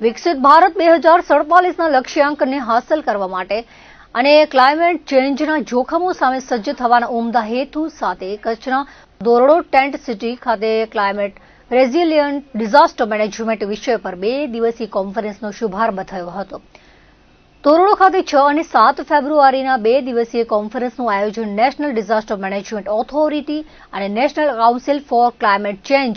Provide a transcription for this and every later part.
વિકસિત ભારત 2047ના લક્ષ્યાંકને હાંસલ કરવા માટે અને ક્લાઇમેટ ચેન્જના જોખમો સામે સજ્જ થવાના ઉમદા હેતુ સાથે કચ્છના ધોરડો ટેન્ટ સિટી ખાતે ક્લાઇમેટ રેઝિલિયન્ટ ડિઝાસ્ટર મેનેજમેન્ટ વિષય પર 2 દિવસીય કોન્ફરન્સનો શુભારંભ થયો હતો. ધોરડો ખાતે 6 અને 7 ફેબ્રુઆરીના 2 દિવસીય કોન્ફરન્સનું આયોજન નેશનલ ડિઝાસ્ટર મેનેજમેન્ટ ઓથોરિટી અને national council four climate change,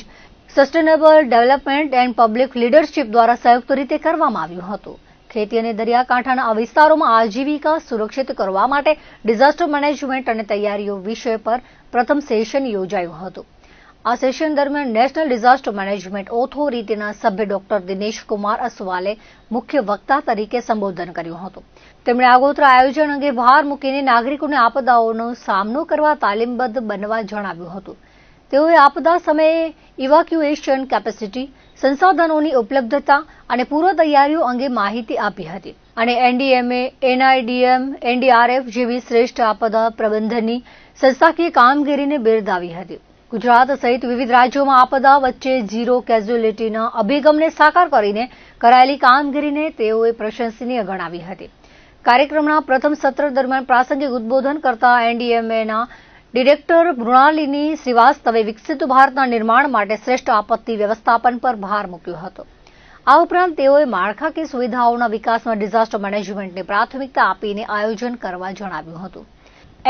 sustainable development and public leadership દ્વારા સંયુક્ત રીતે કરવામાં આવ્યું હતું. ખેતી અને દરિયાકાંઠાના આ વિસ્તારોમાં આજીવિકા સુરક્ષિત કરવા માટે ડિઝાસ્ટર મેનેજમેન્ટ અને તૈયારીઓ વિષય પર પ્રથમ સેશન યોજાયું હતું. આ સેશન દરમિયાન નેશનલ ડિઝાસ્ટર મેનેજમેન્ટ ઓથોરિટીના સભ્ય ડોક્ટર દિનેશ કુમાર અસવાલે મુખ્ય વક્તા તરીકે સંબોધન કર્યું હતું. તેમણે આગોતરા આયોજન અંગે ભાર મૂકીને નાગરિકોને આપદાઓનો સામનો કરવા તાલીમબદ્ધ બનવા જણાવ્યું હતું. તેઓએ આપદા સમયે ઇવાક્યુએશન કેપેસિટી, સંસાધનોની ઉપલબ્ધતા અને પૂર્વ તૈયારીઓ અંગે માહિતી આપી હતી અને એનડીએમએ, એનઆઈડીએમ, એનડીઆરએફ જેવી શ્રેષ્ઠ આપદા પ્રબંધનની સંસ્થાકીય કામગીરીને બિરદાવી હતી. ગુજરાત સહિત વિવિધ રાજ્યોમાં આપદા વચ્ચે ઝીરો કેઝ્યુલિટીના અભિગમને સાકાર કરીને કરાયેલી કામગીરીને તેઓએ પ્રશંસનીય ગણાવી હતી. કાર્યક્રમના પ્રથમ સત્ર દરમિયાન પ્રાસંગિક ઉદબોધન કરતા એનડીએમએના ડિરેક્ટર મૃણાલિની શ્રીવાસ્તવે વિકસિત ભારતના નિર્માણ માટે શ્રેષ્ઠ આપત્તિ વ્યવસ્થાપન પર ભાર મૂક્યો હતો. આ ઉપરાંત તેઓએ માળખાકીય સુવિધાઓના વિકાસમાં ડિઝાસ્ટર મેનેજમેન્ટને પ્રાથમિકતા આપીને આયોજન કરવા જણાવ્યું હતું.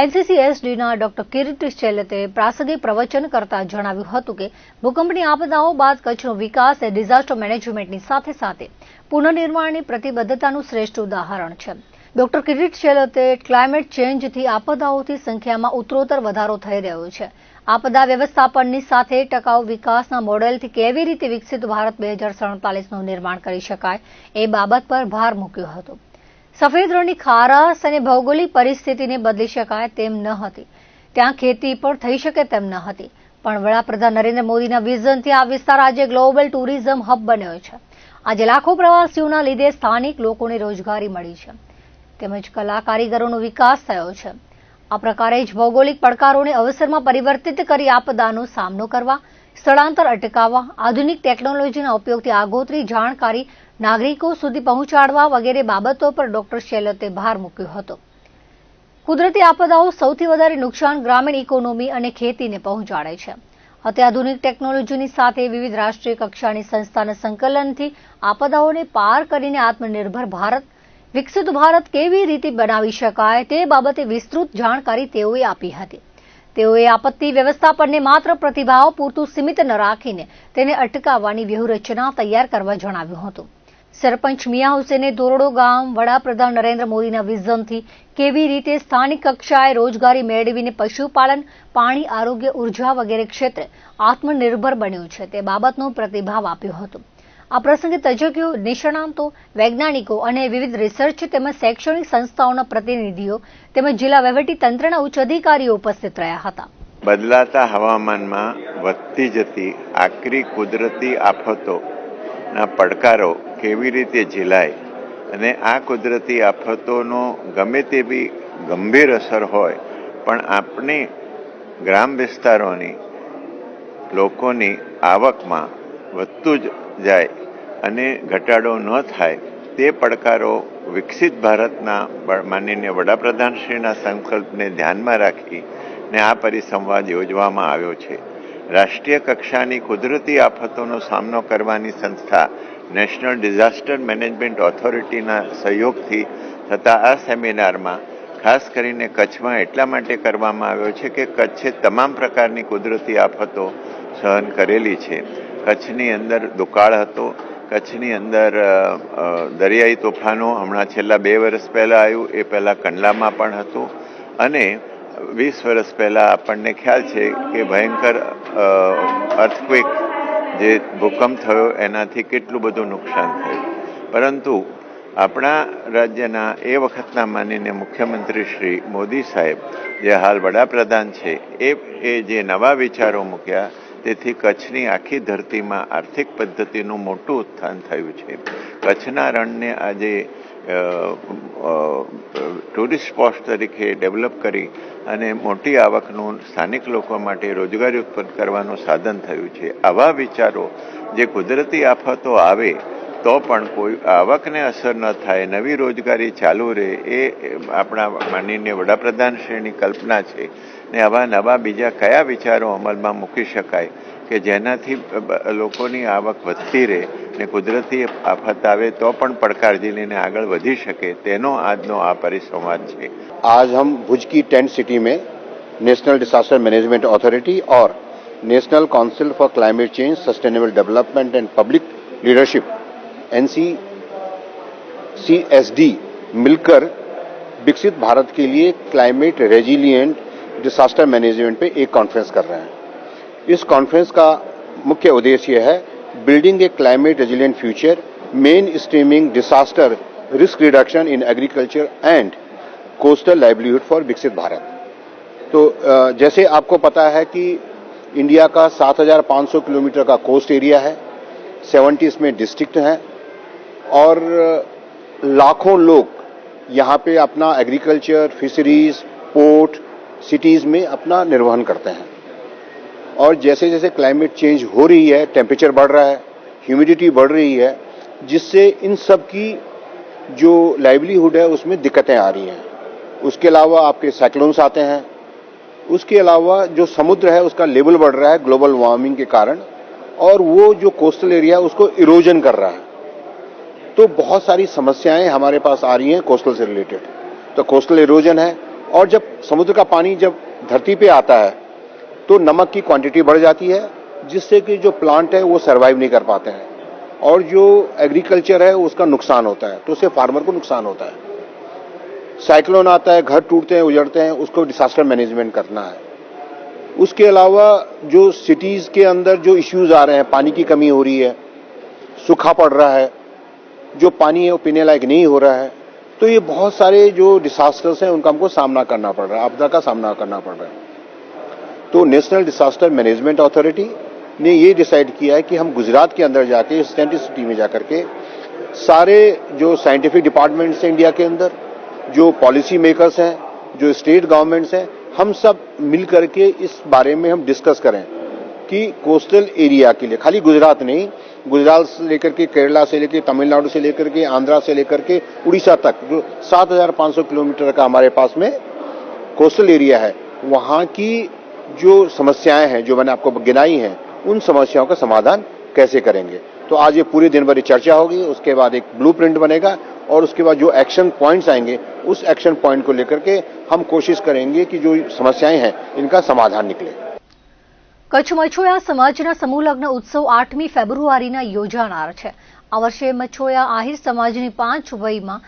એનસીસીએસડીના ડોક્ટર કિરીટ શેલતે પ્રાસંગિક પ્રવચન કરતા જણાવ્યું હતું કે ભૂકંપની આપદાઓ બાદ કચ્છનો વિકાસ એ ડિઝાસ્ટર મેનેજમેન્ટની સાથે સાથે પુનઃનિર્માણની પ્રતિબદ્ધતાનું શ્રેષ્ઠ ઉદાહરણ છે. ડોક્ટર કિરીટ શેલતે ક્લાઇમેટ ચેન્જથી આપદાઓની સંખ્યામાં ઉત્તરોત્તર વધારો થઈ રહ્યો છે. આપદા વ્યવસ્થાપનની સાથે ટકાઉ વિકાસના મોડેલથી કેવી રીતે વિકસિત ભારત 2047નું નિર્માણ કરી શકાય એ બાબત પર ભાર મૂક્યો હતો. સફેદ રણની ખારાશ અને ભૌગોલિક પરિસ્થિતિને બદલી શકાય તેમ ન હતી. ત્યાં ખેતી પણ થઈ શકે તેમ ન હતી. પણ વડાપ્રધાન નરેન્દ્ર મોદીના વિઝનથી આ વિસ્તાર આજે ગ્લોબલ ટુરિઝમ હબ બન્યો છે. આજે લાખો પ્રવાસીઓના લીધે સ્થાનિક લોકોને રોજગારી મળી છે તેમજ કલા કારીગરોનો વિકાસ થયો છે. આ પ્રકારે જ ભૌગોલિક પડકારોને અવસરમાં પરિવર્તિત કરી આપદાનો સામનો કરવા, સ્થળાંતર અટકાવવા, આધુનિક ટેકનોલોજીના ઉપયોગથી આગોતરી જાણકારી નાગરિકો સુધી પહોંચાડવા વગેરે બાબતો પર ડોક્ટર શેલતે ભાર મૂક્યો હતો. કુદરતી આપદાઓ સૌથી વધારે નુકસાન ગ્રામીણ ઇકોનોમી અને ખેતીને પહોંચાડે છે. અત્યાધુનિક ટેકનોલોજીની સાથે વિવિધ રાષ્ટ્રીય કક્ષાની સંસ્થાના સંકલનથી આપદાઓને પાર કરીને આત્મનિર્ભર ભારત, વિકસિત ભારત કેવી રીતે બનાવી શકાય તે બાબતે વિસ્તૃત જાણકારી તેઓએ આપી હતી. તેઓએ આપત્તિ વ્યવસ્થાપનને માત્ર પ્રતિભાવ પૂરતું સીમિત ન રાખીને તેને અટકાવવાની વ્યૂહરચના તૈયાર કરવા જણાવ્યું હતું. સરપંચ મિયા હુસેને ધોરડો ગામ વડાપ્રધાન નરેન્દ્ર મોદીના વિઝનથી કેવી રીતે સ્થાનિક કક્ષાએ રોજગારી મેળવીને પશુપાલન, પાણી, આરોગ્ય, ઉર્જા વગેરે ક્ષેત્રે આત્મનિર્ભર બન્યું છે તે બાબતનો પ્રતિભાવ આપ્યો હતો. આ પ્રસંગે તજજ્ઞો, નિષ્ણાંતો, વૈજ્ઞાનિકો અને વિવિધ રિસર્ચ તેમજ શૈક્ષણિક સંસ્થાઓના પ્રતિનિધિઓ તેમજ જિલ્લા વહીવટીતંત્રના ઉચ્ચ અધિકારીઓ ઉપસ્થિત રહ્યા હતા. બદલાતા હવામાનમાં વધતી જતી આકરી કુદરતી આફતોના પડકારો કેવી રીતે ઝીલાય અને આ કુદરતી આફતોનો ગમે તેવી ગંભીર અસર હોય પણ આપણે ગ્રામ વિસ્તારોની લોકોની આવકમાં વધતું જ જાય અને ઘટાડો ન થાય તે પડકારો વિકસિત ભારતના માનનીય વડાપ્રધાનશ્રીના સંકલ્પને ધ્યાનમાં રાખીને આ પરિસંવાદ યોજવામાં આવ્યો છે. રાષ્ટ્રીય કક્ષાની કુદરતી આફતોનો સામનો કરવાની સંસ્થા નેશનલ ડિઝાસ્ટર મેનેજમેન્ટ ઓથોરિટીના સહયોગથી થતા આ સેમિનારમાં ખાસ કરીને કચ્છમાં એટલા માટે કરવામાં આવ્યો છે કે કચ્છે તમામ પ્રકારની કુદરતી આફતો સહન કરેલી છે. કચ્છની અંદર દુકાળ હતો, કચ્છની અંદર દરિયાઈ તોફાનો હમણાં છેલ્લા 2 વર્ષ પહેલાં આવ્યું, એ પહેલાં કંડલામાં પણ હતું અને 20 વર્ષ પહેલાં આપણને ખ્યાલ છે કે ભયંકર અર્થક્વેક જે ભૂકંપ થયો એનાથી કેટલું બધું નુકસાન થયું. પરંતુ આપણા રાજ્યના એ વખતના માનનીય મુખ્યમંત્રી શ્રી મોદી સાહેબ જે હાલ વડાપ્રધાન છે એ જે નવા વિચારો મૂક્યા તેથી કચ્છની આખી ધરતીમાં આર્થિક પદ્ધતિનું મોટું ઉત્થાન થયું છે. કચ્છના રણને આજે ટુરિસ્ટ સ્પોટ તરીકે ડેવલપ કરી અને મોટી આવકનું સ્થાનિક લોકો માટે રોજગારી ઉત્પન્ન કરવાનું સાધન થયું છે. આવા વિચારો જે કુદરતી આફતો આવે તો પણ કોઈ આવકને અસર ન થાય, નવી રોજગારી ચાલુ રહે, એ આપણા માનનીય વડાપ્રધાનશ્રીની કલ્પના છે. ને આવા નવા બીજા કયા વિચારો અમલમાં મૂકી શકાય કે જેનાથી લોકોની આવક વધતી રહે ને કુદરતી આફત આવે તો પણ પડકાર ઝીલીને આગળ વધી શકે, તેનો આજનો આ પરિસંવાદ છે. आज हम भुज की टेंट सिटी में नेशनल डिजास्टर मैनेजमेंट अथॉरिटी और national council for climate change, sustainable development and public leadership NCCSD मिलकर विकसित भारत के लिए क्लाइमेट रेजिलिएंट डिजास्टर मैनेजमेंट पे एक कॉन्फ्रेंस कर रहे हैं। इस कॉन्फ्रेंस का मुख्य उद्देश्य है building A climate resilient future, main streaming disaster risk reduction in agriculture and coastal livelihood for विकसित भारत। तो जैसे आपको पता है कि इंडिया का 7,500 किलोमीटर का कोस्ट एरिया है, 70 इसमें डिस्ट्रिक्ट हैं और लाखों लोग यहाँ पे अपना एग्रीकल्चर, फिशरीज, पोर्ट, सिटीज में अपना निर्वहन करते हैं। और जैसे जैसे क्लाइमेट चेंज हो रही है, टेम्परेचर बढ़ रहा है, ह्यूमिडिटी बढ़ रही है, जिससे इन सब की जो लाइवलीहुड है उसमें दिक्कतें आ रही हैं। उसके अलावा आपके साइक्लोन्स आते हैं, उसके अलावा जो समुद्र है उसका लेवल बढ़ रहा है ग्लोबल वार्मिंग के कारण, और वो जो कोस्टल एरिया है उसको इरोजन कर रहा है। तो बहुत सारी समस्याएं हमारे पास आ रही हैं कोस्टल से रिलेटेड। तो कोस्टल इरोजन है, और जब समुद्र का पानी जब धरती पे आता है तो नमक की क्वांटिटी बढ़ जाती है, जिससे कि जो प्लांट है वो सर्वाइव नहीं कर पाते हैं, और जो एग्रीकल्चर है उसका नुकसान होता है, तो उससे फार्मर को नुकसान होता है। साइक्लोन आता है, घर टूटते हैं, उजड़ते हैं, उसको डिजास्टर मैनेजमेंट करना है। उसके अलावा जो सिटीज के अंदर जो इश्यूज आ रहे हैं, पानी की कमी हो रही है, सूखा पड़ रहा है, जो पानी है वो पीने लायक नहीं हो रहा है, तो ये बहुत सारे जो डिजास्टर्स हैं उनका हमको सामना करना पड़ रहा है, आपदा का सामना करना पड़ रहा है। तो नेशनल डिजास्टर मैनेजमेंट अथॉरिटी ने ये डिसाइड किया है कि हम गुजरात के अंदर जाके, इस टेंट सिटी में जाकर के सारे जो साइंटिफिक डिपार्टमेंट्स हैं इंडिया के अंदर, जो पॉलिसी मेकर्स हैं, जो स्टेट गवर्नमेंट्स हैं, हम सब मिल करके इस बारे में हम डिस्कस करें कि कोस्टल एरिया के लिए, खाली गुजरात नहीं, गुजरात से लेकर के केरला से लेकर तमिलनाडु से लेकर के आंध्रा से लेकर के उड़ीसा तक, जो 7,500 किलोमीटर का हमारे पास में कोस्टल एरिया है, वहां की जो समस्याएं हैं जो मैंने आपको गिनाई हैं, उन समस्याओं का समाधान कैसे करेंगे। तो आज ये पूरे दिन भर चर्चा होगी, उसके बाद एक ब्लूप्रिंट बनेगा, और उसके बाद जो एक्शन पॉइंट्स आएंगे उस एक्शन पॉइंट को लेकर के हम कोशिश करेंगे कि जो समस्याएं हैं इनका समाधान निकले। કચ્છ મછોયા સમાજના સમૂહ લગ્ન ઉત્સવ 8મી ફેબ્રુઆરીના યોજાનાર છે। આ વર્ષે મછોયા આહિર સમાજની 5 વયમાં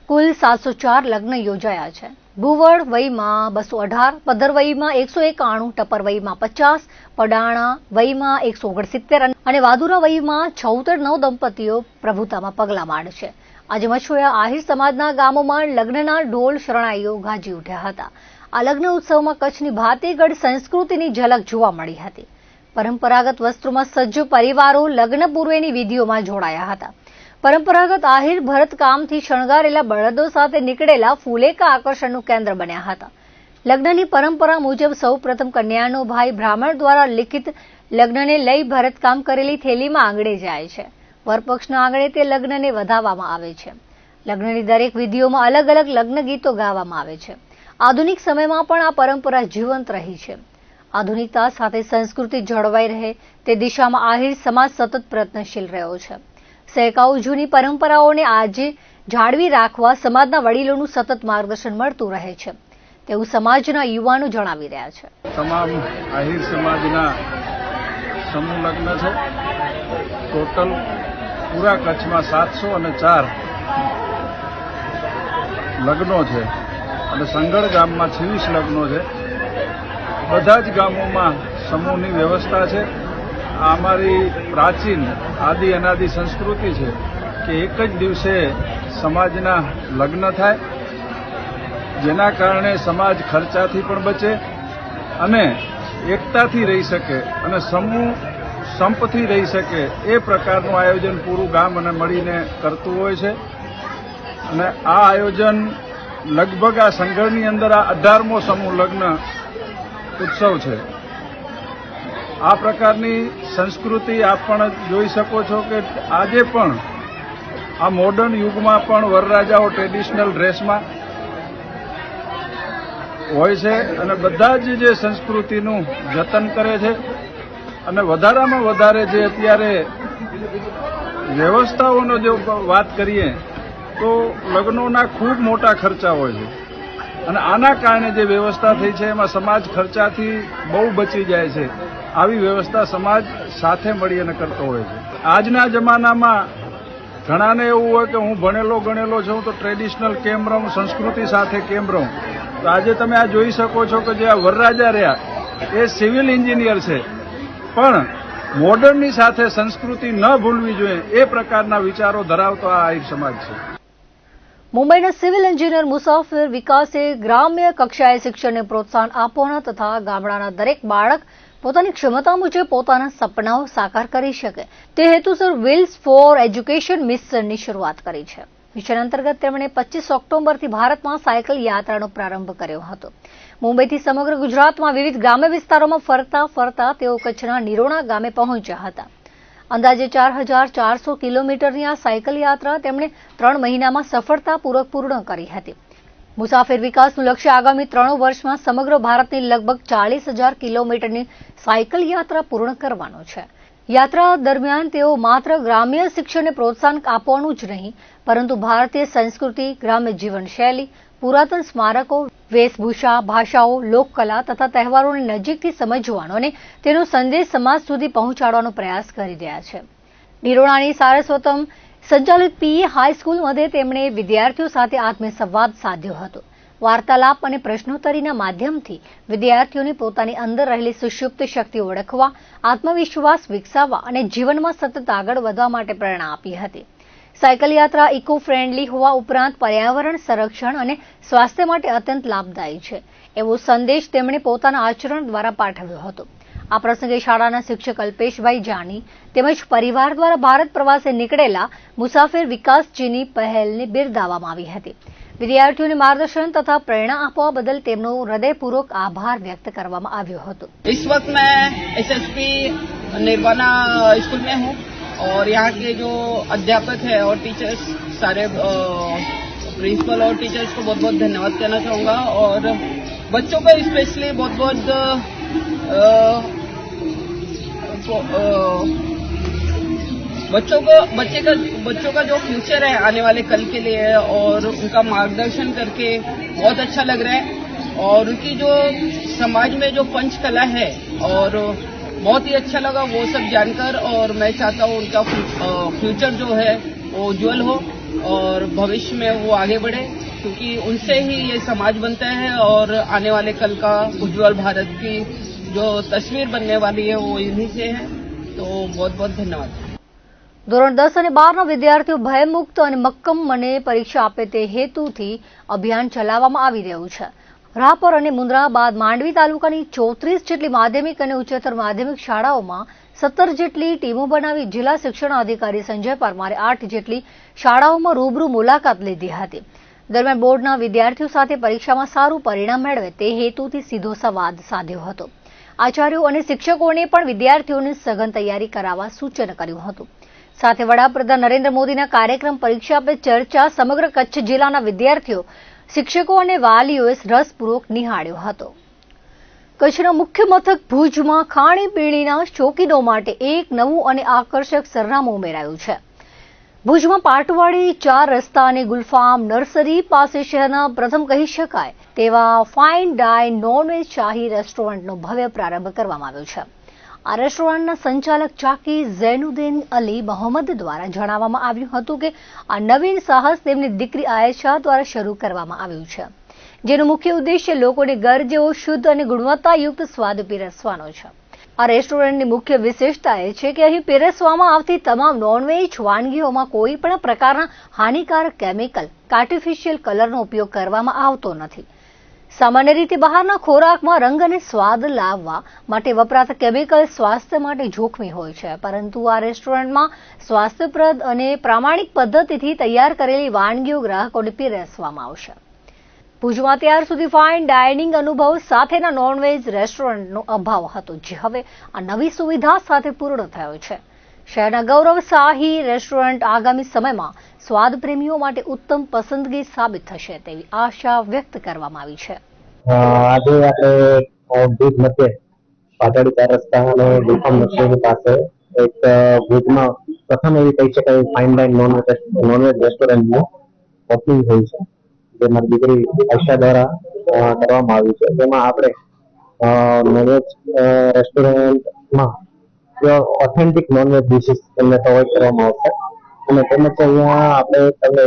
કુલ 704 લગ્ન યોજાયા છે। ભુવડ વયમાં 218, પધર વયમાં 191, ટપર વયમાં 50, પડાણા વયમાં 169 અને વાદુરા વયમાં 76 નવદંપતીઓ પ્રભુતામાં પગલાં માંડશે। આજે મછોયા આહિર સમાજના ગામોમાં લગ્નના ઢોલ શરણાઈઓ ગાજી ઉઠ્યા હતા। આ લગ્ન ઉત્સવમાં કચ્છની ભાતીગઢ સંસ્કૃતિની ઝલક જોવા મળી હતી। પરંપરાગત વસ્ત્રોમાં સજ્જ પરિવારો લગ્ન પૂર્વેની વિધિઓમાં જોડાયા હતા। પરંપરાગત આહિર ભરતકામથી શણગારેલા બળદો સાથે નીકળેલા ફૂલેકા આકર્ષણનું કેન્દ્ર બન્યા હતા। લગ્નની પરંપરા મુજબ સૌપ્રથમ કન્યાનો ભાઈ બ્રાહ્મણ દ્વારા લિખિત લગ્નને લઈ ભરતકામ કરેલી થેલીમાં આંગણે જાય છે। વરપક્ષના આંગણે તે લગ્નને વધાવવામાં આવે છે। લગ્નની દરેક વિધિઓમાં અલગ અલગ લગ્ન ગીતો ગાવામાં આવે છે। આધુનિક સમયમાં પણ આ પરંપરા જીવંત રહી છે। આધુનિકતા સાથે સંસ્કૃતિ જળવાઈ રહે તે દિશામાં આહિર સમાજ સતત પ્રયત્નશીલ રહ્યો છે। સહેકાઓ જૂની પરંપરાઓને આજે જાળવી રાખવા સમાજના વડીલોનું સતત માર્ગદર્શન મળતું રહે છે તેવું સમાજના યુવાનો જણાવી રહ્યા છે। તમામ આહિર સમાજના સમૂહ લગ્ન છે। ટોટલ પૂરા કચ્છમાં 704 લગ્નો છે અને સંગળ ગામમાં 26 લગ્નો છે। બધા જ ગામોમાં સમૂહની વ્યવસ્થા છે। આ અમારી પ્રાચીન આદિ અનાદિ સંસ્કૃતિ છે કે એક જ દિવસે સમાજના લગ્ન થાય, જેના કારણે સમાજ ખર્ચાથી પણ બચે અને એકતાથી રહી શકે અને સમૂહ સંપથી રહી શકે, એ પ્રકારનું આયોજન પૂરું ગામ અને મળીને કરતું હોય છે। અને આ આયોજન લગભગ આ સંગળની અંદર આ 18મો સમૂહ લગ્ન ઉત્સવ છે। આ પ્રકારની સંસ્કૃતિ આપ પણ જોઈ શકો છો કે આજે પણ આ મોડર્ન યુગમાં પણ વરરાજાઓ ટ્રેડિશનલ ડ્રેસમાં હોય છે અને બધા જ જે સંસ્કૃતિનું જતન કરે છે અને વધારામાં વધારે જે અત્યારે વ્યવસ્થાઓનો જો વાત કરીએ તો લગ્નોના ખૂબ મોટા ખર્ચા હોય છે અને આના કારણે જે વ્યવસ્થા થઈ છે એમાં સમાજ ખર્ચાથી બહુ બચી જાય છે. આવી વ્યવસ્થા સમાજ સાથે મળીને કરતો હોય છે. આજના જમાનામાં ઘણાને એવું હોય કે હું ભણેલો ગણેલો છું તો ટ્રેડિશનલ કેમ રહું, સંસ્કૃતિ સાથે કેમ રહું. તો આજે તમે આ જોઈ શકો છો કે જે આ વરરાજા રહ્યા એ સિવિલ એન્જિનિયર છે, પણ મોડર્નની સાથે સંસ્કૃતિ ન ભૂલવી જોઈએ એ પ્રકારના વિચારો ધરાવતો આ આહિર સમાજ છે. મુંબઈના સિવિલ એન્જિનિયર મુસાફિર વિકાસે ગ્રામ્ય કક્ષાએ શિક્ષણને પ્રોત્સાહન આપવાના તથા ગામડાના દરેક બાળક પોતાની ક્ષમતા મુજબ પોતાના સપનાઓ સાકાર કરી શકે તે હેતુસર વ્હીલ્સ ફોર એજ્યુકેશન મિશનની શરૂઆત કરી છે. મિશન અંતર્ગત તેમણે 25 ઓક્ટોબરથી ભારતમાં સાયકલ યાત્રાનો પ્રારંભ કર્યો હતો. મુંબઈથી સમગ્ર ગુજરાતમાં વિવિધ ગ્રામ્ય વિસ્તારોમાં ફરતા ફરતા તેઓ કચ્છના નિરોણા ગામે પહોંચ્યા હતા. અંદાજે 4,400 કિલોમીટરની આ સાયકલ યાત્રા તેમણે 3 મહિનામાં સફળતાપૂર્વક પૂર્ણ કરી હતી. મુસાફિર વિકાસનું લક્ષ્ય આગામી 3 વર્ષમાં સમગ્ર ભારતની લગભગ 40,000 કિલોમીટરની સાયકલ યાત્રા પૂર્ણ કરવાનો છે. યાત્રા દરમિયાન તેઓ માત્ર ગ્રામ્ય શિક્ષણને પ્રોત્સાહન આપવાનું જ નહીં, પરંતુ ભારતીય સંસ્કૃતિ, ગ્રામ્ય જીવનશૈલી, પુરાતન સ્મારકો, વેશભૂષા, ભાષાઓ, લોકકલા તથા તહેવારોને નજીકથી સમજવાનો અને તેનો સંદેશ સમાજ સુધી પહોંચાડવાનો પ્રયાસ કરી રહ્યા છે. નિરોણાની સારસ્વતમ સંચાલિત પીએ હાઈસ્કૂલमध्ये તેમણે વિદ્યાર્થીઓ સાથે આત્મસંવાદ સાધ્યો હતો. વાર્તાલાપ અને પ્રશ્નોત્તરીના માધ્યમથી વિદ્યાર્થીઓને પોતાની અંદર રહેલી સુષુપ્ત શક્તિઓ ઓળખવા, આત્મવિશ્વાસ વિકસાવવા અને જીવનમાં સતત આગળ વધવા માટે પ્રેરણા આપી હતી. સાયકલ યાત્રા ઇકો ફ્રેન્ડલી હોવા ઉપરાંત પર્યાવરણ સંરક્ષણ અને સ્વાસ્થ્ય માટે અત્યંત લાભદાયી છે એવો સંદેશ તેમણે પોતાના આચરણ દ્વારા પાઠવ્યો હતો. આ પ્રસંગે શાળાના શિક્ષક અલ્પેશભાઈ જાની તેમજ પરિવાર દ્વારા ભારત પ્રવાસે નીકળેલા મુસાફિર વિકાસજીની પહેલને બિરદાવવામાં આવી હતી. વિદ્યાર્થીઓને માર્ગદર્શન તથા પ્રેરણા આપવા બદલ તેમનો હૃદયપૂર્વક આભાર વ્યક્ત કરવામાં આવ્યો હતો. इस वक्त मैं एसएसपी निर्वाणा स्कूल में हूँ और यहाँ के जो अध्यापक है और टीचर्स सारे प्रिंसिपल और टीचर्स को बहुत बहुत धन्यवाद कहना चाहूँगा और बच्चों को स्पेशली बहुत बहुत बच्चों का जो फ्यूचर है आने वाले कल के लिए और उनका मार्गदर्शन करके बहुत अच्छा लग रहा है और उनकी जो समाज में जो पंच कला है और बहुत ही अच्छा लगा वो सब जानकर और मैं चाहता हूँ उनका फ्यूचर जो है वो उज्जवल हो और भविष्य में वो आगे बढ़े क्योंकि उनसे ही ये समाज बनता है और आने वाले कल का उज्जवल भारत की जो तस्वीर बनने वाली है वो इन्हीं से है. तो बहुत बहुत धन्यवाद. ધોરણ 10 અને 12ના વિદ્યાર્થીઓ ભયમુક્ત અને મક્કમ મને પરીક્ષા આપે તે હેતુથી અભિયાન ચલાવવામાં આવી રહ્યું છે. રાપર અને મુન્દ્રા બાદ માંડવી તાલુકાની 34 જેટલી માધ્યમિક અને ઉચ્ચતર માધ્યમિક શાળાઓમાં 17 જેટલી ટીમો બનાવી જિલ્લા શિક્ષણાધિકારી સંજય પરમારે 8 જેટલી શાળાઓમાં રૂબરૂ મુલાકાત લીધી હતી. દરમિયાન બોર્ડના વિદ્યાર્થીઓ સાથે પરીક્ષામાં સારું પરિણામ મેળવે તે હેતુથી સીધો સંવાદ સાધ્યો હતો. આચાર્યો અને શિક્ષકોને પણ વિદ્યાર્થીઓને સઘન તૈયારી કરાવવા સૂચન કર્યું હતું. સાથે વડાપ્રધાન નરેન્દ્ર મોદીના કાર્યક્રમ પરીક્ષા પે ચર્ચા સમગ્ર કચ્છ જિલ્લાના વિદ્યાર્થીઓ, શિક્ષકો અને વાલીઓએ રસપૂર્વક નિહાળ્યો હતો. કચ્છના મુખ્ય મથક ભુજમાં ખાણીપીણીના શોખીનો માટે એક નવું અને આકર્ષક સરનામું ઉમેરાયું છે. ભુજમાં પાટવાડી 4 રસ્તા અને ગુલફામ નર્સરી પાસે શહેરના પ્રથમ કહી શકાય તેવા ફાઇન ડાઇન નોનવેજ શાહી રેસ્ટોરન્ટનો ભવ્ય પ્રારંભ કરવામાં આવ્યો છે. આ રેસ્ટોરન્ટના સંચાલક ચાકી ઝૈનુદ્દીન અલી મોહમ્મદ દ્વારા જણાવવામાં આવ્યું હતું કે આ નવીન સાહસ તેમની દીકરી આયેશા દ્વારા શરૂ કરવામાં આવ્યું છે, જેનો મુખ્ય ઉદ્દેશ્ય લોકોને ઘર જેવો શુદ્ધ અને ગુણવત્તાયુક્ત સ્વાદ પીરસવાનો છે. આ રેસ્ટોરન્ટની મુખ્ય વિશેષતા એ છે કે અહીં પીરસવામાં આવતી તમામ નોનવેજ વાનગીઓમાં કોઈ પણ પ્રકારના હાનિકારક કેમિકલ કે આર્ટિફિશિયલ કલરનો ઉપયોગ કરવામાં આવતો નથી. સામાન્ય રીતે બહારના ખોરાકમાં રંગ અને સ્વાદ લાવવા માટે વપરાતા કેમિકલ સ્વાસ્થ્ય માટે જોખમી હોય છે, પરંતુ આ રેસ્ટોરન્ટમાં સ્વાસ્થ્યપ્રદ અને પ્રામાણિક પદ્ધતિથી તૈયાર કરેલી વાનગીઓ ગ્રાહકોને પીરસવામાં આવશે. ભુજમાં ત્યાર સુધી ફાઇન ડાઇનિંગ અનુભવ સાથેના નોનવેજ રેસ્ટોરન્ટનો અભાવ હતો, જે હવે આ નવી સુવિધા સાથે પૂર્ણ થયો છે. શહેરના ગૌરવ શાહી રેસ્ટોરન્ટ આગામી સમયમાં સ્વાદ પ્રેમીઓ માટે ઉત્તમ પસંદગી સાબિત થશે તેવી આશા વ્યક્ત કરવામાં આવી છે. આજે આપણે ભુજ મધ્યે પાટડી 4 રસ્તા અને ગુફા મસ્જિદ પાસે એક ભુજમાં પ્રથમ એવી કહી શકાય ફાઇન ડાઇન નોનવેજ રેસ્ટોરન્ટનું ઓપનિંગ થઈ છે, જે મારી દીકરી આયશા દ્વારા કરવામાં આવ્યું છે. તેમાં આપણે નોનવેજ રેસ્ટોરન્ટમાં ઓથેન્ટિક નોનવેજ ડિશિસ તમને પ્રોવાઈડ કરવામાં આવશે અને તેમજ અહીંયા આપણે તમને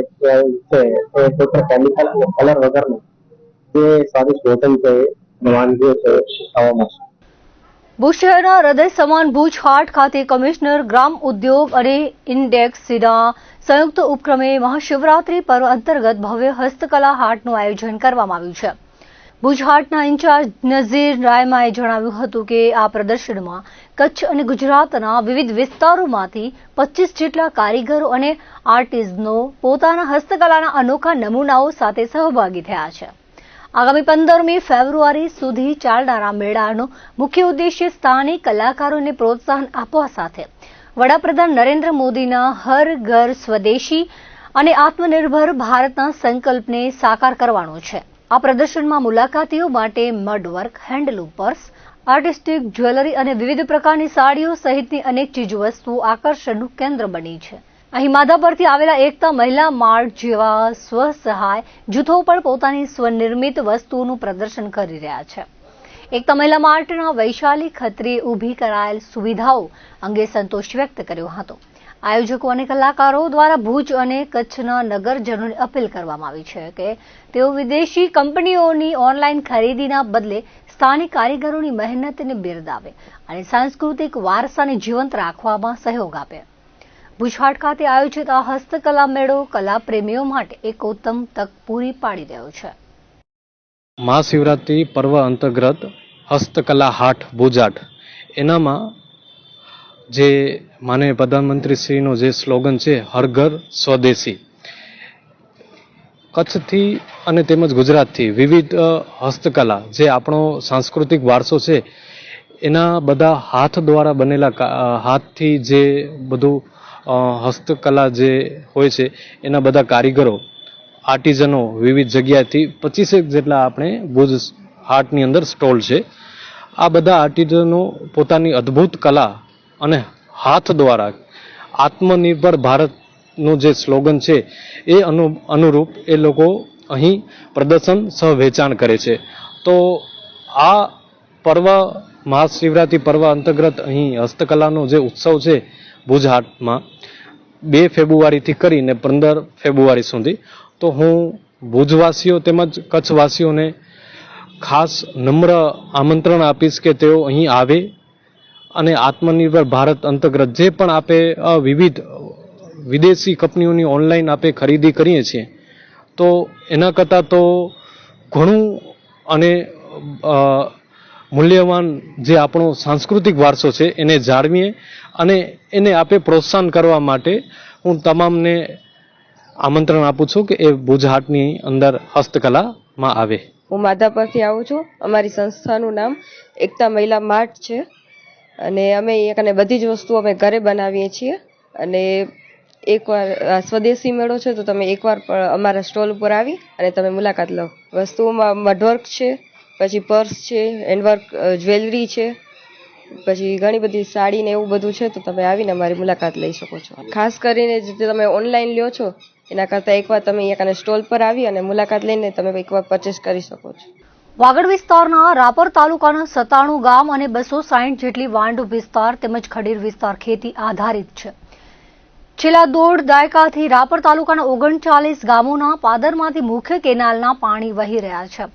છે એ કોઈ પણ કેમિકલ અને કલર વગરનું જે સ્વાદિષ્ટ ભોજન છે વાનગીઓ છે ખાવા મળશે. ભુજ શહેરના હૃદય સમાન ભુજ હાટ ખાતે કમિશનર ગ્રામ ઉદ્યોગ અને ઇન્ડેક્સના સંયુક્ત ઉપક્રમે મહાશિવરાત્રી પર્વ અંતર્ગત ભવ્ય હસ્તકલા હાટનું આયોજન કરવામાં આવ્યું છે. ભુજ હાટના ઇન્ચાર્જ નઝીર રાયમાએ જણાવ્યું હતું કે આ પ્રદર્શનમાં કચ્છ અને ગુજરાતના વિવિધ વિસ્તારોમાંથી 25 જેટલા કારીગરો અને આર્ટિસ્ટનો પોતાના હસ્તકલાના અનોખા નમૂનાઓ સાથે સહભાગી થયા છે. આગામી 15મી ફેબ્રુઆરી સુધી ચાલનારા મેળાનો મુખ્ય ઉદ્દેશ્ય સ્થાનિક કલાકારોને પ્રોત્સાહન આપવા સાથે વડાપ્રધાન નરેન્દ્ર મોદીના હર ઘર સ્વદેશી અને આત્મનિર્ભર ભારતના સંકલ્પને સાકાર કરવાનો છે. આ પ્રદર્શનમાં મુલાકાતીઓ માટે મડવર્ક, હેન્ડલૂમ પર્સ, આર્ટિસ્ટિક જ્વેલરી અને વિવિધ પ્રકારની સાડીઓ સહિતની અનેક ચીજવસ્તુઓ આકર્ષણનું કેન્દ્ર બની છે. અહીં માધાપરથી આવેલા એકતા મહિલા માર્ટ જેવા સ્વસહાય જૂથો પણ પોતાની સ્વનિર્મિત વસ્તુઓનું પ્રદર્શન કરી રહ્યા છે. એકતા મહિલા માર્ટના વૈશાલી ખત્રીએ ઊભી કરાયેલ સુવિધાઓ અંગે સંતોષ વ્યક્ત કર્યો હતો. આયોજકો અને કલાકારો દ્વારા ભુજ અને કચ્છના નગરજનોને અપીલ કરવામાં આવી છે કે તેઓ વિદેશી કંપનીઓની ઓનલાઈન ખરીદીના બદલે સ્થાનિક કારીગરોની મહેનતને બિરદાવે અને સાંસ્કૃતિક વારસાને જીવંત રાખવામાં સહયોગ આપે. ભુજ હાટ ખાતે આયોજિત આ હસ્તકલા મેળો કલા પ્રેમીઓ માટે એક ઉત્તમ તક પૂરી પાડી રહ્યો છે. મહાશિવરાત્રિ પર્વ અંતર્ગત હસ્તકલા હાટ ભુજ હાટ, એનામાં જે માનનીય પ્રધાનમંત્રીશ્રીનો જે સ્લોગન છે હર ઘર સ્વદેશી, કચ્છથી અને તેમજ ગુજરાતથી વિવિધ હસ્તકલા જે આપણો સાંસ્કૃતિક વારસો છે એના બધા હાથ દ્વારા બનેલા હાથથી જે બધું હસ્તકલા જે હોય છે એના બધા કારીગરો આર્ટિઝનો વિવિધ જગ્યાએથી 25 જેટલા આપણે ભુજ હાટની અંદર સ્ટોલ છે. આ બધા આર્ટિઝનો પોતાની અદ્ભુત કલા અને હાથ દ્વારા આત્મનિર્ભર ભારતનું જે સ્લોગન છે એ અનુરૂપ એ લોકો અહીં પ્રદર્શન સહ વેચાણ કરે છે. તો આ પર્વ મહાશિવરાત્રિ પર્વ અંતર્ગત અહીં હસ્તકલાનો જે ઉત્સવ છે ભુજ હાટમાં 2 ફેબ્રુઆરીથી કરીને 15 ફેબ્રુઆરી સુધી, તો હું ભુજવાસીઓ તેમજ કચ્છવાસીઓને ખાસ નમ્ર આમંત્રણ આપીશ કે તેઓ અહીં આવે અને આત્મનિર્ભર ભારત અંતર્ગત જે પણ આપે વિવિધ વિદેશી કંપનીઓની ઓનલાઈન આપે ખરીદી કરીએ છીએ તો એના કરતાં તો ઘણું અને મૂલ્યવાન જે આપણો સાંસ્કૃતિક વારસો છે એને જાળવીએ અને એને આપે પ્રોત્સાહન કરવા માટે હું તમામને આમંત્રણ આપું છું કે એ ભુજ હાટની અંદર હસ્તકલામાં આવે. હું માધાપરથી આવું છું. અમારી સંસ્થાનું નામ એકતા મહિલા માર્ટ છે અને અમે અહીંયા બધી જ વસ્તુ અમે ઘરે બનાવીએ છીએ. અને એકવાર સ્વદેશી મેળો છે તો તમે એકવાર અમારા સ્ટોલ ઉપર આવી અને તમે મુલાકાત લો. વસ્તુઓમાં મડવર્ક છે, પછી પર્સ છે, હેન્ડવર્ક જ્વેલરી છે, પછી ઘણી બધી સાડી ને એવું બધું છે, તો તમે આવીને અમારી મુલાકાત લઈ શકો છો. ખાસ કરીને જે તમે ઓનલાઈન લ્યો છો એના કરતાં એકવાર તમે અહીંયા સ્ટોલ પર આવી અને મુલાકાત લઈને તમે એકવાર પરચેસ કરી શકો છો. વાગડ વિસ્તારના રાપર તાલુકાના 97 ગામ અને 260 જેટલી વાંડ વિસ્તાર તેમજ ખડીર વિસ્તાર ખેતી આધારિત છે. છેલ્લા 1.5 દાયકાથી રાપર તાલુકાના 39 ગામોના પાદરમાંથી મુખ્ય કેનાલના પાણી વહી રહ્યા છે.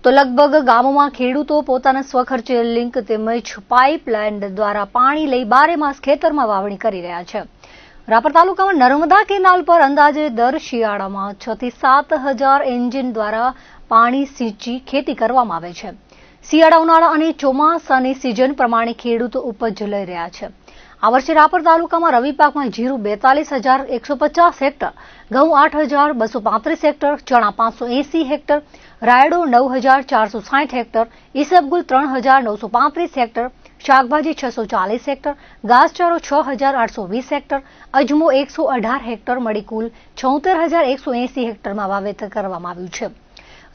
તો લગભગ ગામોમાં ખેડૂતો પોતાના સ્વખર્ચે લિંક તેમજ પાઇપલાઇન દ્વારા પાણી લઈ 12 માસ ખેતરમાં વાવણી કરી રહ્યા છે. રાપર તાલુકામાં નર્મદા કેનાલ પર અંદાજે દર શિયાળામાં 6 થી 7 હજાર એન્જિન દ્વારા પાણી સિંચી ખેતી કરવામાં આવે છે. શિયાળા, ઉનાળા અને ચોમાસાની સિઝન પ્રમાણે ખેડૂતો ઉપજ લઈ રહ્યા છે. આ વર્ષે રાપર તાલુકામાં રવિ પાકમાં જીરું 42,150 હેક્ટર, ઘઉં 8,235 હેક્ટર, ચણા 580 હેક્ટર, રાયડો 9,460 હેક્ટર, ઈસબગુલ 3,935 હેક્ટર, શાકભાજી 640 હેક્ટર, ઘાસચારો 6,820 હેક્ટર, અજમો 118 હેક્ટર મળી કુલ 76,180 હેક્ટરમાં વાવેતર કરવામાં આવ્યું છે.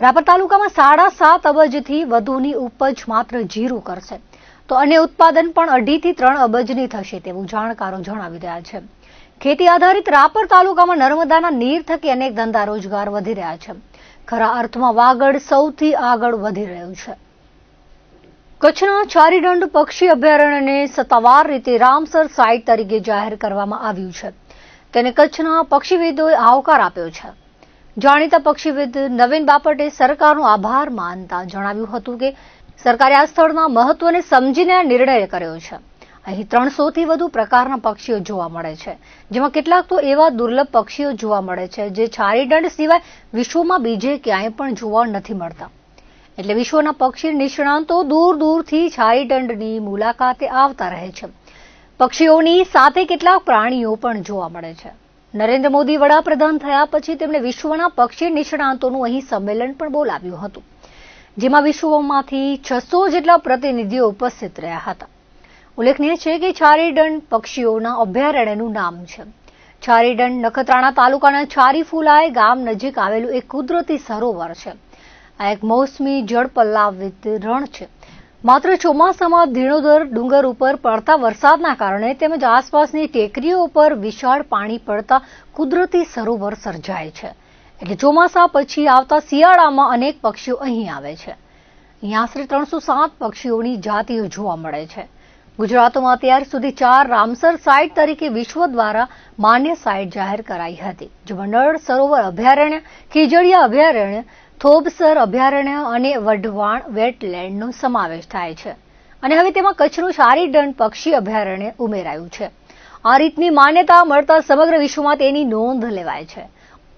રાપર તાલુકામાં 7.5 અબજથી વધુની ઉપજ માત્ર જીરું કરશે તો અન્ય ઉત્પાદન પણ 2.5 થી 3 અબજની થશે તેવું જાણકારો જણાવી રહ્યા છે. ખેતી આધારિત રાપર તાલુકામાં નર્મદાના નીર થકી અનેક ધંધા રોજગાર વધી રહ્યા છે. ખરા અર્થમાં વાગડ સૌથી આગળ વધી રહ્યું છે. કચ્છના ચારીદંડ પક્ષી અભયારણ્યને સત્તાવાર રીતે રામસર સાઇટ તરીકે જાહેર કરવામાં આવ્યું છે. તેને કચ્છના પક્ષીવિદોએ આવકાર આપ્યો છે. જાણીતા પક્ષીવિદ નવીન બાપટે સરકારનો આભાર માનતા જણાવ્યું હતું કે સરકારે આ સ્થળના મહત્વને સમજીને આ નિર્ણય કર્યો છે. અહીં 300 થી વધુ પ્રકારના પક્ષીઓ જોવા મળે છે, જેમાં કેટલાક તો એવા દુર્લભ પક્ષીઓ જોવા મળે છે જે ચારીદંડ સિવાય વિશ્વમાં બીજે ક્યાંય પણ જોવા નથી મળતા. એટલે વિશ્વના પક્ષી નિષ્ણાંતો દૂર દૂરથી ચારીદંડની મુલાકાતે આવતા રહે છે. પક્ષીઓની સાથે કેટલાક પ્રાણીઓ પણ જોવા મળે છે. નરેન્દ્ર મોદી વડાપ્રધાન થયા પછી તેમણે વિશ્વના પક્ષી નિષ્ણાંતોનું અહીં સંમેલન પણ બોલાવ્યું હતું, જેમાં વિશ્વમાંથી 600 જેટલા પ્રતિનિધિઓ ઉપસ્થિત રહ્યા હતા. ઉલ્લેખનીય છે કે ચારીદંડ પક્ષીઓના અભયારણ્યનું નામ છે. ચારીદંડ નખત્રાણા તાલુકાના ચારીફુલાય ગામ નજીક આવેલું એક કુદરતી સરોવર છે. આ એક મોસમી જળ પલ્લાવિત રણ છે. માત્ર ચોમાસામાં ધીણોધર ડુંગર ઉપર પડતા વરસાદના કારણે તેમજ આસપાસની ટેકરીઓ ઉપર વિશાળ પાણી પડતા કુદરતી સરોવર સર્જાય છે. એટલે ચોમાસા પછી આવતા શિયાળામાં અનેક પક્ષીઓ અહીં આવે છે. અહીં આશરે 307 પક્ષીઓની જાતિઓ જોવા મળે છે. ગુજરાતમાં અત્યાર સુધી 4 રામસર સાઇટ તરીકે વિશ્વ દ્વારા માન્ય સાઇટ જાહેર કરાઈ હતી, જેમાં નળ સરોવર અભયારણ્ય, ખીજડીયા અભયારણ્ય, થોબસર અભયારણ્ય અને વઢવાણ વેટલેન્ડનો સમાવેશ થાય છે. અને હવે તેમાં કચ્છનું ચારીદંડ પક્ષી અભયારણ્ય ઉમેરાયું છે. આ રીતની માન્યતા મળતા સમગ્ર વિશ્વમાં તેની નોંધ લેવાય છે.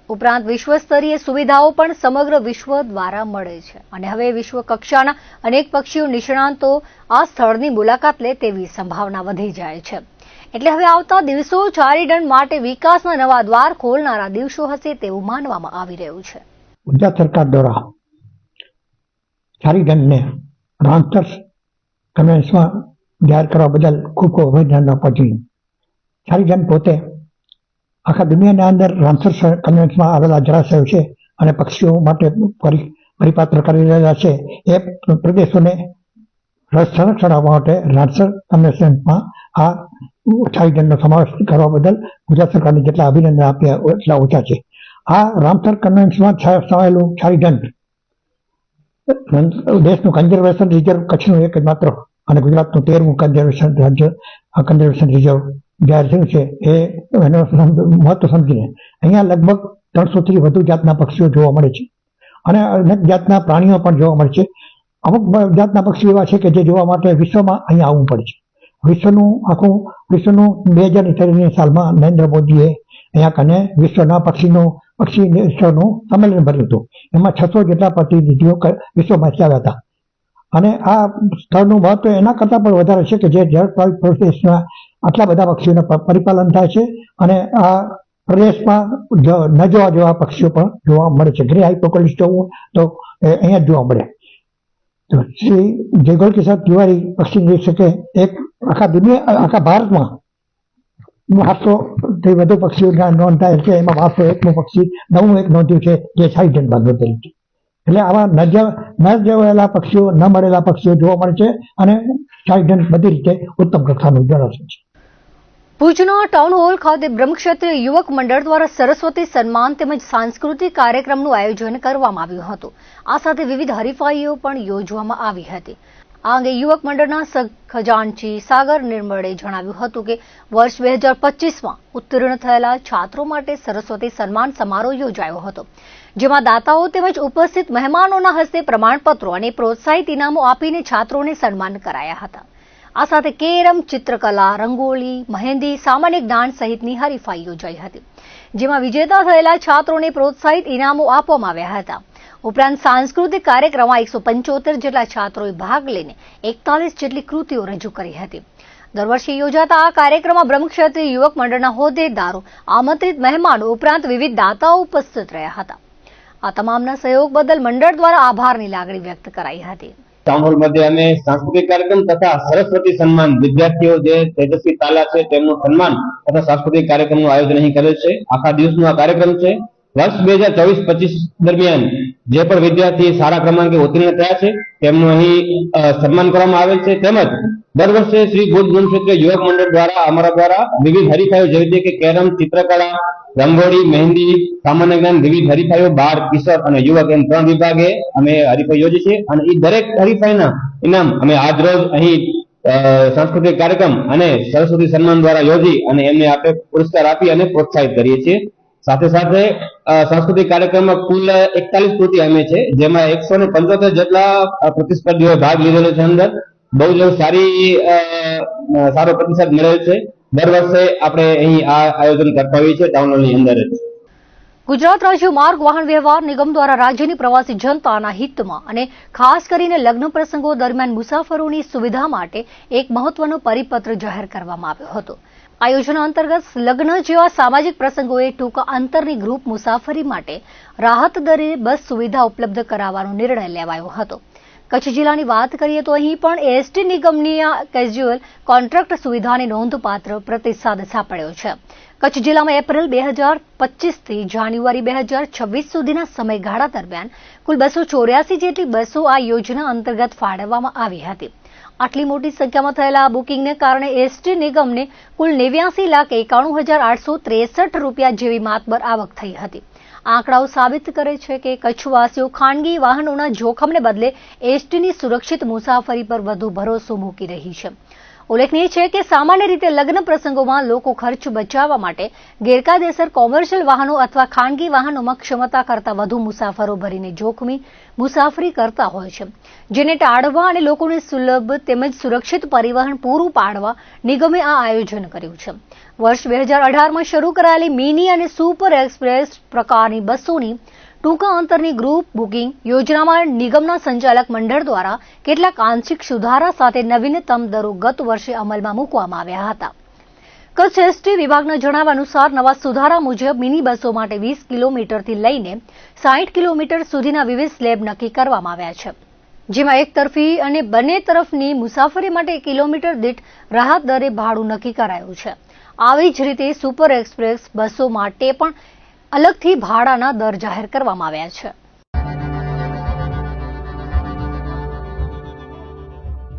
ઉપરાંત વિશ્વ સ્તરીય સુવિધાઓ પણ સમગ્ર વિશ્વ દ્વારા મળે છે. અને હવે વિશ્વ કક્ષાના અનેક પક્ષીઓ નિષ્ણાંતો આ સ્થળની મુલાકાત લે તેવી સંભાવના વધી જાય છે. એટલે હવે આવતા દિવસો ચારીદંડ માટે વિકાસના નવા દ્વાર ખોલનારા દિવસો હશે તેવું માનવામાં આવી રહ્યું છે. ગુજરાત સરકાર દ્વારા ચારીદંડને રામસર કન્વેન્શનમાં જાહેર કરવા બદલ ખૂબ ખૂબ અભિનંદન આપવા જોઈએ. ચારીદંડ પોતે આખા દુનિયાના અંદર રામસર કન્વેન્શનમાં આવેલા જળાશયો છે અને પક્ષીઓ માટે પરિપાત્ર કરી રહેલા છે. એ પ્રદેશોને સંરક્ષણ આપવા માટે રામસર કન્વેન્શનમાં આ ચારીદંડનો સમાવેશ કરવા બદલ ગુજરાત સરકારને જેટલા અભિનંદન આપ્યા એટલા ઓછા છે. આ રામસર કન્વેન્શનમાં સમાયેલું ચારીદંડ દેશનું કન્ઝર્વેશન રિઝર્વ કચ્છનું એક માત્ર અને ગુજરાતનું 13મું કન્ઝર્વેશન રિઝર્વ જાહેર થયું છે. એ એનો મહત્વ સમજીને અહીંયા લગભગ 300 થી વધુ જાતના પક્ષીઓ જોવા મળે છે અને અનેક જાતના પ્રાણીઓ પણ જોવા મળે છે. અમુક જાતના પક્ષીઓ એવા છે કે જે જોવા માટે વિશ્વમાં અહીંયા આવવું પડે છે. વિશ્વનું 2023ની સાલમાં નરેન્દ્ર મોદીએ અહીંયા કને વિશ્વના પક્ષી સંમેલન ભર્યું હતું. એમાં 600 જેટલા પ્રતિનિધિઓ વિશ્વમાંથી આવ્યા હતા. અને આ સ્થળનું મહત્વ એના કરતાં પણ વધારે છે કે જે જળ પ્રદેશમાં આટલા બધા પક્ષીઓનું પરિપાલન થાય છે અને આ પ્રદેશમાં ન જોવા જેવા પક્ષીઓ પણ જોવા મળે છે. ગ્રે હાઇપોકોલિસ જોવું તો અહીંયા જ જોવા મળે. તો શ્રી જયગોર કિશોર તિવારી પક્ષી નિરીક્ષકે એક આખા ભારતમાં 800 થી વધુ પક્ષીઓના નોંધાયેલ છે. એમાં 1201નું પક્ષી નવું એક નોંધ્યું છે જે ચારીદંડમાં નોંધેલું છે. એટલે આવા ન જોવાયેલા પક્ષીઓ, ન મળેલા પક્ષીઓ જોવા મળે છે અને ચારીદંડ બધી રીતે ઉત્તમ કક્ષાનું જળાશય છે. ભુજના ટાઉન હોલ ખાતે બ્રહ્મક્ષત્રિય યુવક મંડળ દ્વારા સરસ્વતી સન્માન તેમજ સાંસ્કૃતિક કાર્યક્રમનું આયોજન કરવામાં આવ્યું હતું. આ સાથે વિવિધ હરીફાઈઓ પણ યોજવામાં આવી હતી. આ અંગે યુવક મંડળના ખજાનચી સાગર નિર્મળે જણાવ્યું હતું કે વર્ષ 2025માં ઉત્તીર્ણ થયેલા છાત્રો માટે સરસ્વતી સન્માન સમારોહ યોજાયો હતો, જેમાં દાતાઓ તેમજ ઉપસ્થિત મહેમાનોના હસ્તે પ્રમાણપત્રો અને પ્રોત્સાહિત ઇનામો આપીને છાત્રોને સન્માન કરાયા હતા. આ સાથે કેરમ, ચિત્રકલા, રંગોળી, મહેંદી, સામાન્ય જ્ઞાન સહિતની હરીફાઈ યોજાઈ હતી, જેમાં વિજેતા થયેલા છાત્રોને પ્રોત્સાહિત ઇનામો આપવામાં આવ્યા હતા. ઉપરાંત સાંસ્કૃતિક કાર્યક્રમમાં 175 જેટલા છાત્રોએ ભાગ લઈને 41 જેટલી કૃતિઓ રજૂ કરી હતી. દર વર્ષે યોજાતા આ કાર્યક્રમમાં બ્રહ્મક્ષત્રિય યુવક મંડળના હોદ્દેદારો, આમંત્રિત મહેમાનો ઉપરાંત વિવિધ દાતાઓ ઉપસ્થિત રહ્યા હતા. આ તમામના સહયોગ બદલ મંડળ દ્વારા આભારની લાગણી વ્યક્ત કરાઈ હતી. ટાઉન હોલ મધ્યે અમે સાંસ્કૃતિક કાર્યક્રમ તથા સરસ્વતી સન્માન વિદ્યાર્થીઓ જે તેજસ્વી તાલા છે તેમનું સન્માન તથા સાંસ્કૃતિક કાર્યક્રમનું આયોજન અહીં કરેલ છે. આખા દિવસનો આ કાર્યક્રમ છે. વર્ષ 2024-25 દરમિયાન જે પણ વિદ્યાર્થી સારા ક્રમાંકે ઉત્તીર્ણ થયા છે તેમનું અહીં સન્માન કરવામાં આવેલ છે. તેમજ દર વર્ષે શ્રી ભુજ ગુણક્ષેત્ર યુવક મંડળ દ્વારા અમારા દ્વારા વિવિધ હરીફાઈઓ જેવી રીતે કે કેરમ, ચિત્રકળા, રંગોળી, મહેંદી, સામાન્ય જ્ઞાન વિવિધ હરીફાઈઓ બાળ, કિશોર અને યુવક એમ 3 વિભાગે અમે હરીફાઈ યોજી છે અને એ દરેક હરીફાઈના ઇનામ અમે આજ રોજ અહીં સાંસ્કૃતિક કાર્યક્રમ અને સરસ્વતી સન્માન દ્વારા યોજી અને એમને આપણે પુરસ્કાર આપી અને પ્રોત્સાહિત કરીએ છીએ. સાથે સાથે સાંસ્કૃતિક કાર્યક્રમમાં કુલ 41 કૃતિ અમે છે, જેમાં 175 જેટલા પ્રતિસ્પર્ધીઓએ ભાગ લીધેલો છે. અંદર બહુ જ સારો પ્રતિસાદ મળેલ છે. દર વર્ષે આપણે અહીં આ આયોજન કરતા હોઈએ છીએ ટાઉન હોલની અંદર જ. ગુજરાત રાજ્ય માર્ગ વાહન વ્યવહાર નિગમ દ્વારા રાજ્યની પ્રવાસી જનતાના હિતમાં અને ખાસ કરીને લગ્ન પ્રસંગો દરમિયાન મુસાફરોની સુવિધા માટે એક મહત્વનો પરિપત્ર જાહેર કરવામાં આવ્યો હતો. આ યોજના અંતર્ગત લગ્ન જેવા સામાજિક પ્રસંગોએ ટૂંકા અંતરની ગ્રુપ મુસાફરી માટે રાહત દરે બસ સુવિધા ઉપલબ્ધ કરાવવાનો નિર્ણય લેવાયો હતો. કચ્છ જિલ્લાની વાત કરીએ તો અહીં પણ એસટી નિગમની આ કેઝ્યુઅલ કોન્ટ્રાક્ટ સુવિધાને નોંધપાત્ર પ્રતિસાદ સાંપડ્યો છે. કચ્છ જિલ્લામાં એપ્રિલ 2025 થી જાન્યુઆરી 2026 સુધીના સમયગાળા દરમિયાન કુલ 284 જેટલી બસો આ યોજના અંતર્ગત ફાળવવામાં આવી હતી. આટલી મોટી સંખ્યામાં થયેલા આ બુકિંગને કારણે એસટી નિગમને કુલ 89,51,863 રૂપિયા જેવી માતબર આવક થઈ હતી. આંકડાઓ સાબિત કરે છે કે કચ્છવાસીઓ ખાનગી વાહનોના જોખમને બદલે એસટીની સુરક્ષિત મુસાફરી પર વધુ ભરોસો મૂકી રહી છે. ઉલ્લેખનીય છે કે સામાન્ય રીતે લગ્ન પ્રસંગોમાં લોકો ખર્ચ બચાવવા માટે ગેરકાયદેસર કોમર્શિયલ વાહનો અથવા ખાનગી વાહનોમાં ક્ષમતા કરતાં વધુ મુસાફરો ભરીને જોખમી મુસાફરી કરતા હોય છે, જેને ટાળવા અને લોકોને સુલભ તેમજ સુરક્ષિત પરિવહન પૂરું પાડવા નિગમે આ આયોજન કર્યું છે. વર્ષ 2018માં શરૂ કરાયેલી મિની અને સુપર એક્સપ્રેસ પ્રકારની બસોની ટૂંકા અંતરની ગ્રુપ બુકિંગ યોજનામાં નિગમના સંચાલક મંડળ દ્વારા કેટલાક આંશિક સુધારા સાથે નવીનતમ દરો ગત વર્ષે અમલમાં મૂકવામાં આવ્યા હતા. કચ્છ એસટી વિભાગના જણાવ્યા અનુસાર નવા સુધારા મુજબ મિની બસો માટે 20 કિલોમીટરથી લઈને 60 કિલોમીટર સુધીના વિવિધ સ્લેબ નક્કી કરવામાં આવ્યા છે, જેમાં એક તરફી અને બંને તરફની મુસાફરી માટે કિલોમીટર દીઠ રાહત દરે ભાડું નક્કી કરાયું છે. આવી જ રીતે સુપર એક્સપ્રેસ બસો માટે પણ અલગથી ભાડાના દર જાહેર કરવામાં આવ્યા છે.